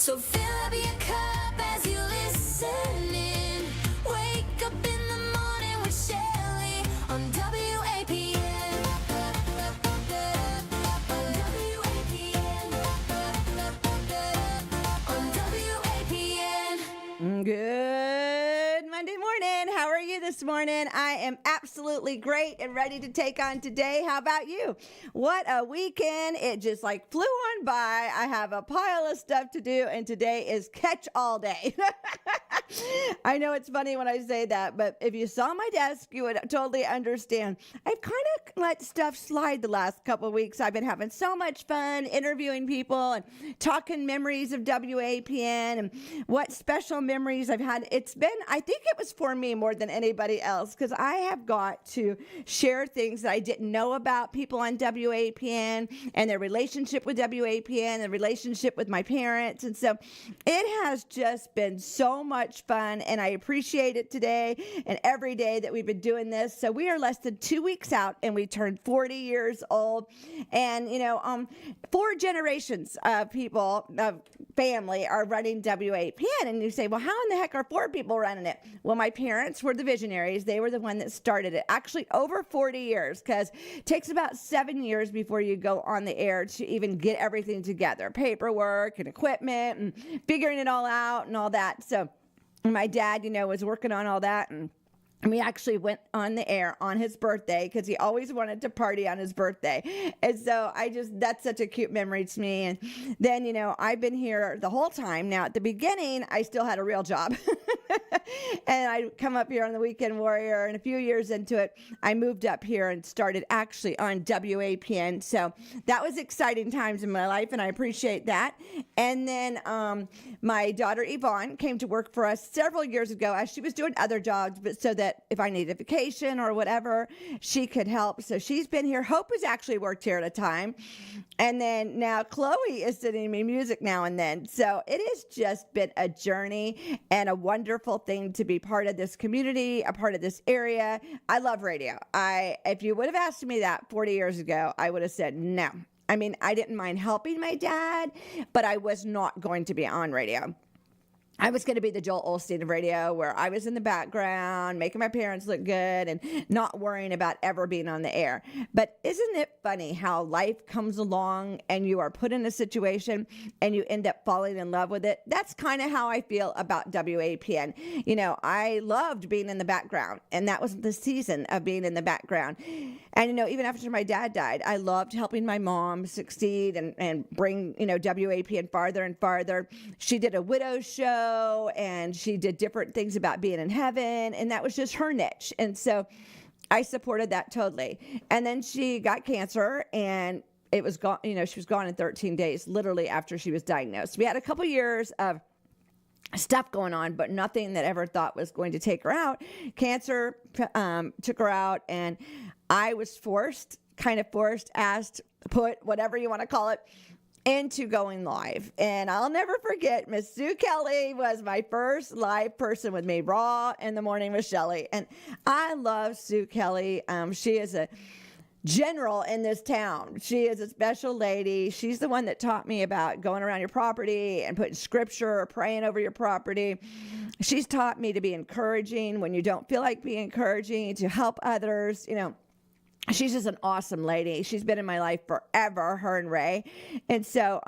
So fill up your cup as you listen in. Wake up in the morning with Shelly on WAPN. On WAPN. On WAPN. Good Monday morning. How are you this morning? I am absolutely great and ready to take on today. How about you? What a weekend. It just like flew on by. I have a pile of stuff to do, and today is catch all day. I know it's funny when I say that, but if you saw my desk, you would totally understand. I've kind of let stuff slide the last couple of weeks. I've been having so much fun interviewing people and talking memories of WAPN and what special memories I've had. It's been, I think it was for me more than anybody else, because I have got to share things that I didn't know about people on WAPN and their relationship with WAPN and relationship with my parents. And so it has just been so much fun, and I appreciate it today and every day that we've been doing this. So we are less than 2 weeks out, and we turned 40 years old. And, 4 generations of people, of family, are running WAPN. And you say, well, how in the heck are 4 people running it? Well, my parents were the visionaries. They were the one that started it. Actually, over 40 years, because it takes about 7 years before you go on the air to even get everything together, paperwork and equipment and figuring it all out and all that. So my dad, was working on all that, and we actually went on the air on his birthday because he always wanted to party on his birthday. And so that's such a cute memory to me. And then, I've been here the whole time. Now, at the beginning, I still had a real job. And I'd come up here on the Weekend Warrior, and a few years into it, I moved up here and started actually on WAPN. So that was exciting times in my life, and I appreciate that. And then my daughter Yvonne came to work for us several years ago as she was doing other jobs, but so that if I needed vacation or whatever, she could help. So she's been here. Hope has actually worked here at a time. And then now Chloe is sending me music now and then. So it has just been a journey and a wonderful thing to be part of this community, a part of this area. I love radio. If you would have asked me that 40 years ago, I would have said no. I mean, I didn't mind helping my dad, but I was not going to be on radio. I was going to be the Joel Osteen of radio, where I was in the background, making my parents look good and not worrying about ever being on the air. But isn't it funny how life comes along and you are put in a situation and you end up falling in love with it? That's kind of how I feel about WAPN. I loved being in the background, and that was the season of being in the background. And, even after my dad died, I loved helping my mom succeed and bring, WAPN farther and farther. She did a widow's show, and she did different things about being in heaven, and that was just her niche. And so I supported that totally. And then she got cancer, and it was gone. She was gone in 13 days, literally after she was diagnosed. We had a couple years of stuff going on, but nothing that ever thought was going to take her out. Cancer took her out, and I was asked, put, whatever you want to call it, into going live. And I'll never forget, Miss Sue Kelly was my first live person with me, Raw in the Morning with Shelly. And I love Sue Kelly. She is a general in this town. She is a special lady. She's the one that taught me about going around your property and putting scripture or praying over your property. She's taught me to be encouraging when you don't feel like being encouraging, to help others, She's just an awesome lady. She's been in my life forever, her and Ray. And so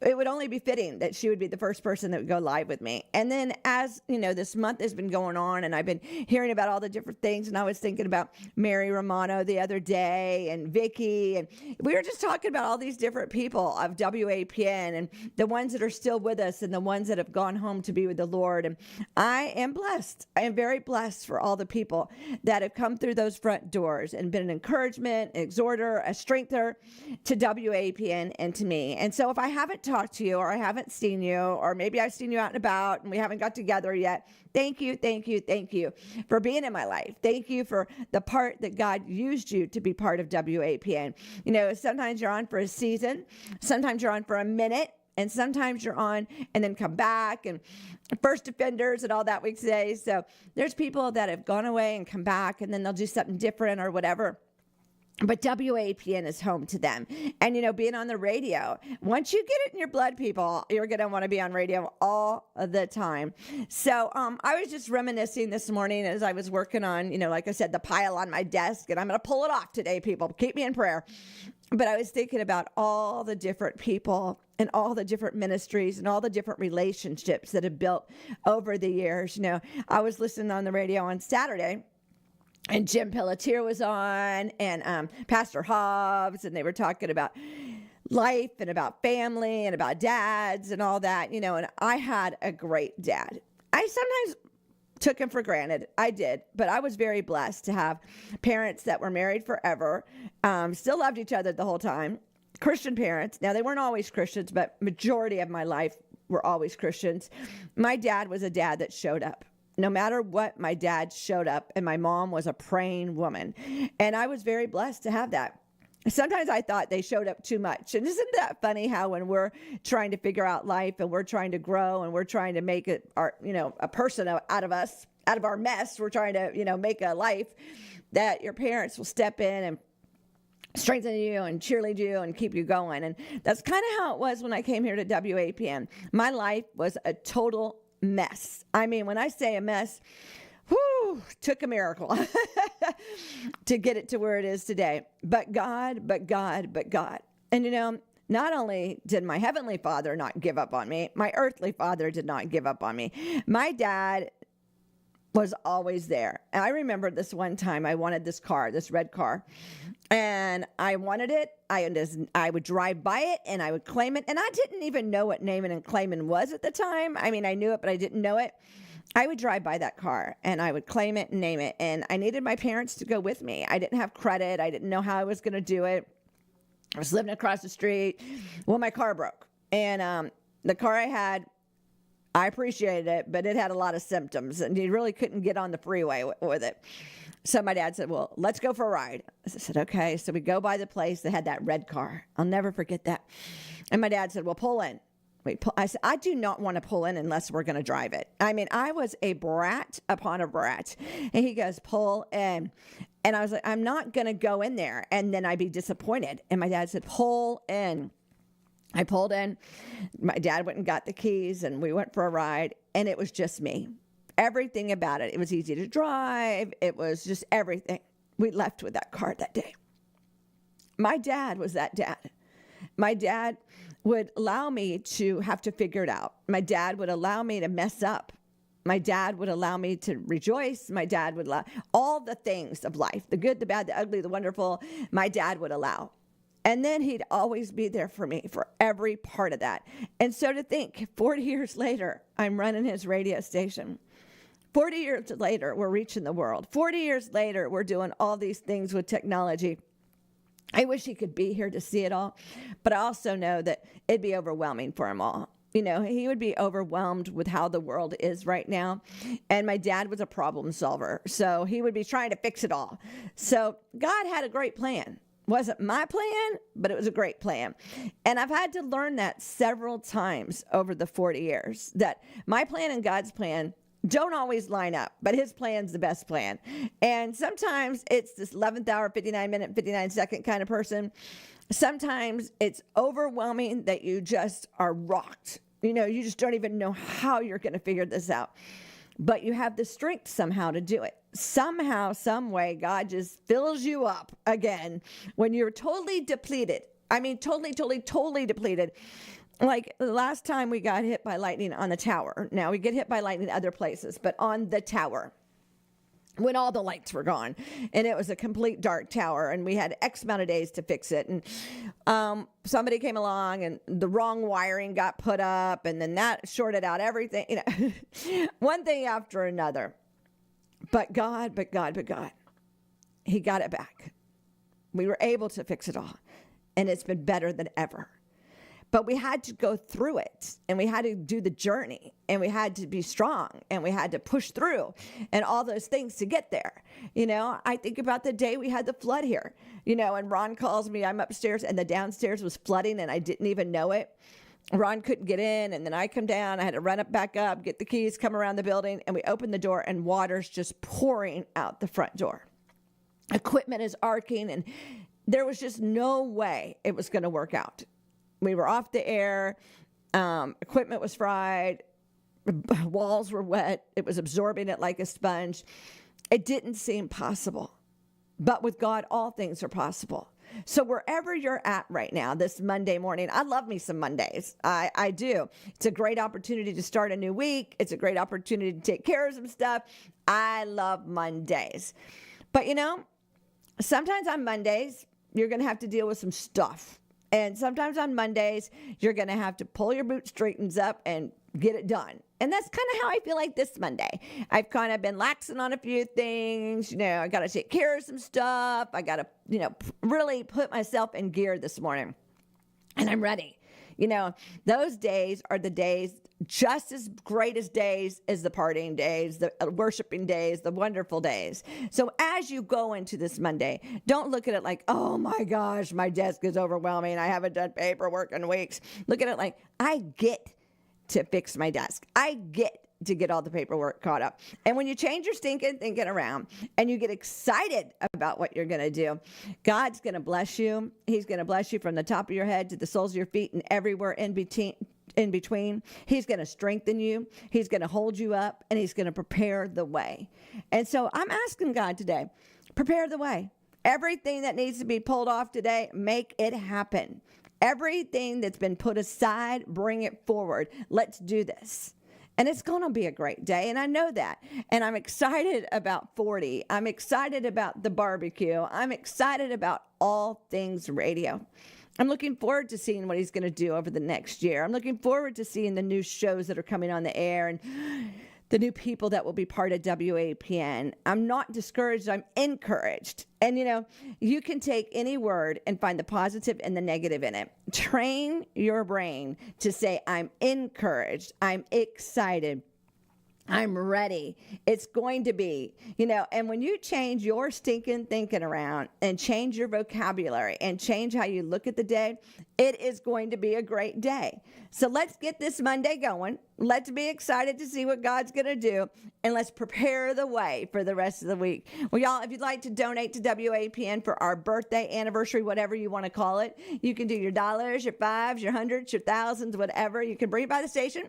it would only be fitting that she would be the first person that would go live with me. And then as, this month has been going on, and I've been hearing about all the different things, and I was thinking about Mary Romano the other day, and Vicky, and we were just talking about all these different people of WAPN, and the ones that are still with us and the ones that have gone home to be with the Lord. And I am blessed. I am very blessed for all the people that have come through those front doors and been an encouragement, an exhorter, a strengther to WAPN and to me. And so if I haven't talked to you, or I haven't seen you, or maybe I've seen you out and about and we haven't got together yet, thank you for being in my life. Thank you for the part that God used you to be part of WAPN. Sometimes you're on for a season, sometimes you're on for a minute, and sometimes you're on and then come back, and first offenders and all that we say. So there's people that have gone away and come back, and then they'll do something different or whatever. But WAPN is home to them. And, being on the radio, once you get it in your blood, people, you're going to want to be on radio all the time. So I was just reminiscing this morning as I was working on, like I said, the pile on my desk. And I'm going to pull it off today, people. Keep me in prayer. But I was thinking about all the different people and all the different ministries and all the different relationships that have built over the years. I was listening on the radio on Saturday, and Jim Pelletier was on, and Pastor Hobbs, and they were talking about life and about family and about dads and all that, and I had a great dad. I sometimes took him for granted. I did, but I was very blessed to have parents that were married forever, still loved each other the whole time, Christian parents. Now, they weren't always Christians, but majority of my life were always Christians. My dad was a dad that showed up. No matter what, my dad showed up, and my mom was a praying woman. And I was very blessed to have that. Sometimes I thought they showed up too much. And isn't that funny how when we're trying to figure out life and we're trying to grow and we're trying to make it a person out of us, out of our mess, we're trying to, make a life, that your parents will step in and strengthen you and cheerlead you and keep you going. And that's kind of how it was when I came here to WAPN. My life was a total mess. I mean, when I say a mess, took a miracle to get it to where it is today. But God, but God, but God. And not only did my heavenly Father not give up on me, my earthly father did not give up on me. My dad was always there. And I remember this one time I wanted this car, this red car, and I wanted it. I would drive by it and I would claim it. And I didn't even know what naming and claiming was at the time. I mean, I knew it, but I didn't know it. I would drive by that car and I would claim it and name it. And I needed my parents to go with me. I didn't have credit. I didn't know how I was going to do it. I was living across the street. Well, my car broke. And the car I had, I appreciated it, but it had a lot of symptoms and you really couldn't get on the freeway with it. So my dad said, well, let's go for a ride. I said, okay. So we go by the place that had that red car. I'll never forget that. And my dad said, well, pull in. I said, I do not want to pull in unless we're going to drive it. I mean, I was a brat upon a brat. And he goes, pull in. And I was like, I'm not going to go in there. And then I'd be disappointed. And my dad said, pull in. I pulled in. My dad went and got the keys and we went for a ride. And it was just me. Everything about it. It was easy to drive. It was just everything. We left with that car that day. My dad was that dad. My dad would allow me to have to figure it out. My dad would allow me to mess up. My dad would allow me to rejoice. My dad would allow all the things of life, the good, the bad, the ugly, the wonderful, my dad would allow. And then he'd always be there for me for every part of that. And so to think, 40 years later, I'm running his radio station. 40 years later, we're reaching the world. 40 years later, we're doing all these things with technology. I wish he could be here to see it all, but I also know that it'd be overwhelming for him all. He would be overwhelmed with how the world is right now. And my dad was a problem solver, so he would be trying to fix it all. So God had a great plan. Wasn't my plan, but it was a great plan. And I've had to learn that several times over the 40 years, that my plan and God's plan don't always line up, but his plan's the best plan. And sometimes it's this 11th hour, 59 minute, 59 second kind of person. Sometimes it's overwhelming that you just are rocked. You just don't even know how you're going to figure this out. But you have the strength somehow to do it. Somehow, some way, God just fills you up again when you're totally depleted. I mean, totally depleted. Like the last time we got hit by lightning on the tower. Now we get hit by lightning other places, but on the tower, when all the lights were gone and it was a complete dark tower and we had X amount of days to fix it. And somebody came along and the wrong wiring got put up and then that shorted out everything, one thing after another. But God, he got it back. We were able to fix it all and it's been better than ever. But we had to go through it and we had to do the journey and we had to be strong and we had to push through and all those things to get there. I think about the day we had the flood here, and Ron calls me, I'm upstairs and the downstairs was flooding and I didn't even know it. Ron couldn't get in and then I come down, I had to run back up, get the keys, come around the building and we opened the door and water's just pouring out the front door. Equipment is arcing, and there was just no way it was going to work out. We were off the air. Equipment was fried. Walls were wet. It was absorbing it like a sponge. It didn't seem possible. But with God, all things are possible. So wherever you're at right now, this Monday morning, I love me some Mondays. I do. It's a great opportunity to start a new week. It's a great opportunity to take care of some stuff. I love Mondays. But sometimes on Mondays, you're going to have to deal with some stuff. And sometimes on Mondays, you're going to have to pull your bootstrings up and get it done. And that's kind of how I feel like this Monday. I've kind of been laxing on a few things. I got to take care of some stuff. I got to, really put myself in gear this morning. And I'm ready. Those days are the days just as great as days as the partying days, the worshiping days, the wonderful days. So as you go into this Monday, don't look at it like, oh my gosh, my desk is overwhelming. I haven't done paperwork in weeks. Look at it like, I get to fix my desk. I get to get all the paperwork caught up. And when you change your stinking thinking around and you get excited about what you're going to do, God's going to bless you. He's going to bless you from the top of your head to the soles of your feet and everywhere in between. He's going to strengthen you. He's going to hold you up, and he's going to prepare the way. And so I'm asking God today, prepare the way. Everything that needs to be pulled off today, make it happen. Everything that's been put aside, bring it forward. Let's do this. And it's going to be a great day, and I know that. And I'm excited about 40. I'm excited about the barbecue. I'm excited about all things radio. I'm looking forward to seeing what he's going to do over the next year. I'm looking forward to seeing the new shows that are coming on the air and the new people that will be part of WAPN. I'm not discouraged. I'm encouraged. And, you can take any word and find the positive and the negative in it. Train your brain to say, I'm encouraged. I'm excited. I'm ready. It's going to be, and when you change your stinking thinking around and change your vocabulary and change how you look at the day, it is going to be a great day. So let's get this Monday going. Let's be excited to see what God's going to do, and let's prepare the way for the rest of the week. Well, y'all, if you'd like to donate to WAPN for our birthday, anniversary, whatever you want to call it, you can do your dollars, your fives, your hundreds, your thousands, whatever. You can bring it by the station.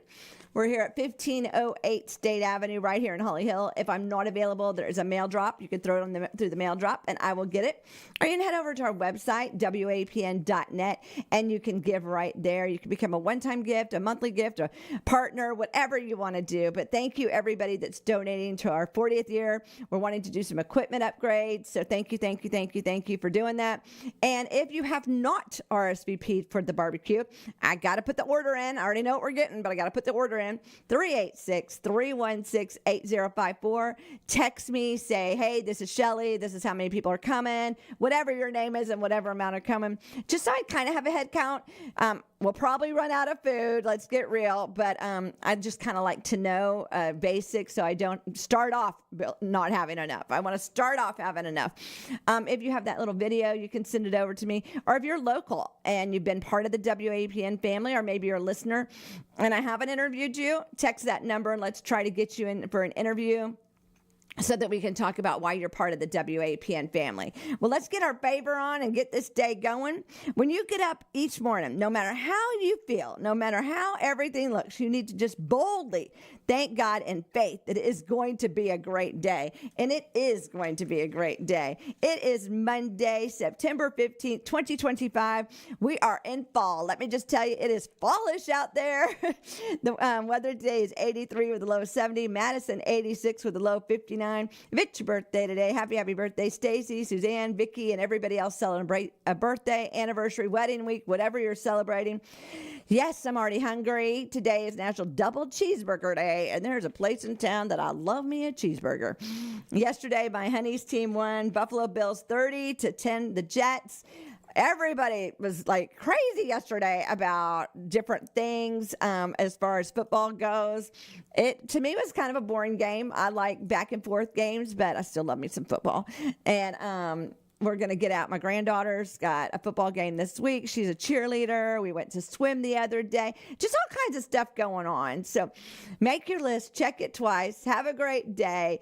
We're here at 1508 State Avenue right here in Holly Hill. If I'm not available, there's a mail drop. You can throw it through the mail drop, and I will get it. Or you can head over to our website, WAPN.net, and you can give right there. You can become a one-time gift, a monthly gift, a partner, whatever you want to do. But thank you, everybody that's donating to our 40th year. We're wanting to do some equipment upgrades. So thank you for doing that. And if you have not RSVP'd for the barbecue, I got to put the order in. I already know what we're getting, but I got to put the order in. 386-316-8054. Text me, say, hey, this is Shelly. This is how many people are coming. Whatever your name is and whatever amount are coming. Just so I kind of have a head count. We'll probably run out of food. Let's get real. But I just kind of like to know basics so I don't start off not having enough. I want to start off having enough. If you have that little video, you can send it over to me. Or if you're local and you've been part of the WAPN family, or maybe you're a listener and I haven't interviewed you, text that number and let's try to get you in for an interview, so that we can talk about why you're part of the WAPN family. Well, let's get our favor on and get this day going. When you get up each morning, no matter how you feel, no matter how everything looks, you need to just boldly thank God in faith that it is going to be a great day. And it is going to be a great day. It is Monday, September 15th, 2025. We are in fall. Let me just tell you, it is fallish out there. The weather today is 83 with a low of 70. Madison, 86 with a low of 59. If it's your birthday today, happy birthday, Stacy, Suzanne, Vicky, and everybody else celebrate a birthday, anniversary, wedding week, whatever you're celebrating. Yes, I'm already hungry. Today is National Double Cheeseburger Day, and there's a place in town that I love me a cheeseburger. Yesterday, my honey's team won. Buffalo Bills 30-10, the Jets. Everybody was like crazy yesterday about different things as far as football goes. It, to me, was kind of a boring game. I like back and forth games, but I still love me some football. And we're going to get out. My granddaughter's got a football game this week. She's a cheerleader. We went to swim the other day. Just all kinds of stuff going on. So make your list. Check it twice. Have a great day.